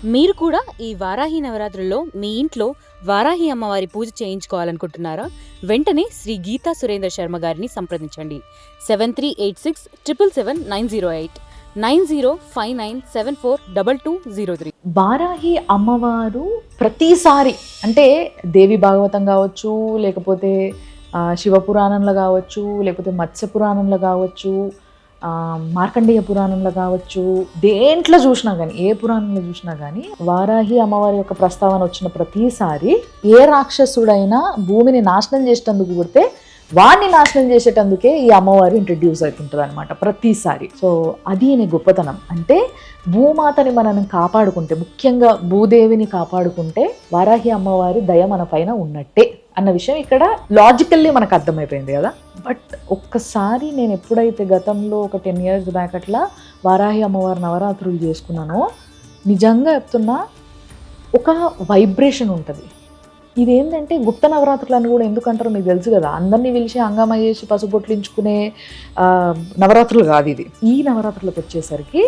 మీరు కూడా ఈ వారాహి నవరాత్రుల్లో మీ ఇంట్లో వారాహి అమ్మవారి పూజ చేయించుకోవాలనుకుంటున్నారా? వెంటనే శ్రీ గీతా సురేంద్ర శర్మ గారిని సంప్రదించండి. 7386777908 905997422203. వారాహి అమ్మవారు ప్రతిసారి అంటే దేవి భాగవతం కావచ్చు, లేకపోతే శివపురాణంలో కావచ్చు, లేకపోతే మత్స్య పురాణంలో కావచ్చు, మార్కండేయ పురాణంలో కావచ్చు, దేంట్లో చూసినా కానీ, ఏ పురాణంలో చూసినా కానీ వారాహి అమ్మవారి యొక్క ప్రస్తావన వచ్చిన ప్రతిసారి ఏ రాక్షసుడైనా భూమిని నాశనం చేసేటందుకు కొడితే వాడిని నాశనం చేసేటందుకే ఈ అమ్మవారు ఇంట్రడ్యూస్ అవుతుంటుంది అనమాట ప్రతిసారి. సో అది ఈయన గొప్పతనం. అంటే భూమాతని మనం కాపాడుకుంటే, ముఖ్యంగా భూదేవిని కాపాడుకుంటే వారాహి అమ్మవారి దయ మన పైన ఉన్నట్టే అన్న విషయం ఇక్కడ లాజికల్లీ మనకు అర్థమైపోయింది కదా. బట్ ఒక్కసారి నేను ఎప్పుడైతే గతంలో ఒక 10 years బ్యాక్ అట్లా వారాహి అమ్మవారి నవరాత్రులు చేసుకున్నానో, నిజంగా చెప్తున్నా ఒక వైబ్రేషన్ ఉంటుంది. ఇదేంటంటే గుప్త నవరాత్రులు అని కూడా ఎందుకంటారో మీకు తెలుసు కదా. అందరినీ పిలిచి హంగామా చేసి పసుపొట్లించుకునే నవరాత్రులు కాదు ఇది. ఈ నవరాత్రులకు వచ్చేసరికి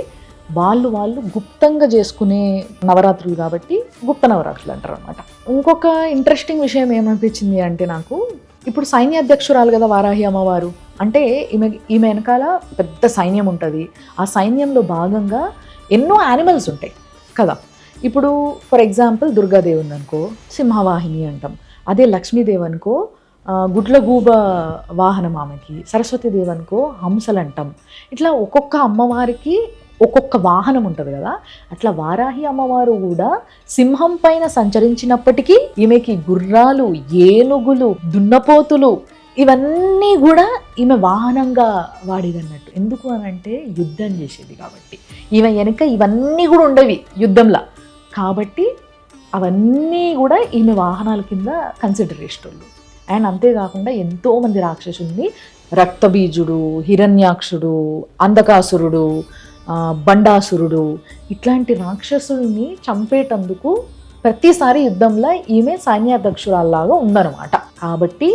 వాళ్ళు గుప్తంగా చేసుకునే నవరాత్రులు కాబట్టి గుప్త నవరాత్రులు అంటారు అనమాట. ఇంకొక ఇంట్రెస్టింగ్ విషయం ఏమనిపించింది అంటే, నాకు ఇప్పుడు సైన్యాధ్యక్షురాలు కదా వారాహి అమ్మవారు. అంటే ఈమె వెనకాల పెద్ద సైన్యం ఉంటుంది. ఆ సైన్యంలో భాగంగా ఎన్నో యానిమల్స్ ఉంటాయి కదా. ఇప్పుడు ఫర్ ఎగ్జాంపుల్ దుర్గాదేవి ఉందనుకో సింహవాహిని అంటాం. అదే లక్ష్మీదేవి అనుకో గుడ్లగూబ వాహనం ఆమెకి. సరస్వతీదేవి అనుకో హంసలు అంటాం. ఇట్లా ఒక్కొక్క అమ్మవారికి ఒక్కొక్క వాహనం ఉంటుంది కదా. అట్లా వారాహి అమ్మవారు కూడా సింహం పైన సంచరించినప్పటికీ ఈమెకి గుర్రాలు, ఏనుగులు, దున్నపోతులు ఇవన్నీ కూడా ఈమె వాహనంగా వాడేదన్నట్టు. ఎందుకు అని అంటే యుద్ధం చేసేది కాబట్టి. ఈమె వెనుక ఇవన్నీ కూడా ఉండేవి యుద్ధంలో కాబట్టి అవన్నీ కూడా ఈమె వాహనాల కింద కన్సిడర్ చేసేటోళ్ళు. అండ్ అంతేకాకుండా ఎంతోమంది రాక్షసుల్ని, రక్తబీజుడు, హిరణ్యాక్షుడు, అంధకాసురుడు, బండాసురుడు, ఇట్లాంటి రాక్షసుల్ని చంపేటందుకు ప్రతిసారి యుద్ధంలో ఈమె సైన్యాధ్యక్షురాల్లాగా ఉందన్నమాట. కాబట్టి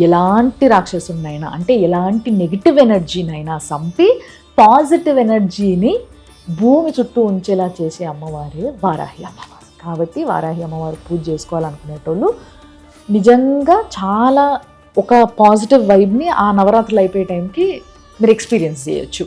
ఎలాంటి రాక్షసునైనా, అంటే ఎలాంటి నెగిటివ్ ఎనర్జీనైనా చంపి పాజిటివ్ ఎనర్జీని భూమి చుట్టూ ఉంచేలా చేసే అమ్మవారే వారాహి అమ్మవారు. కాబట్టి వారాహి అమ్మవారు పూజ చేసుకోవాలనుకునేటోళ్ళు నిజంగా చాలా ఒక పాజిటివ్ వైబ్ని ఆ నవరాత్రులు అయిపోయే టైంకి మీరు ఎక్స్పీరియన్స్ చేయొచ్చు.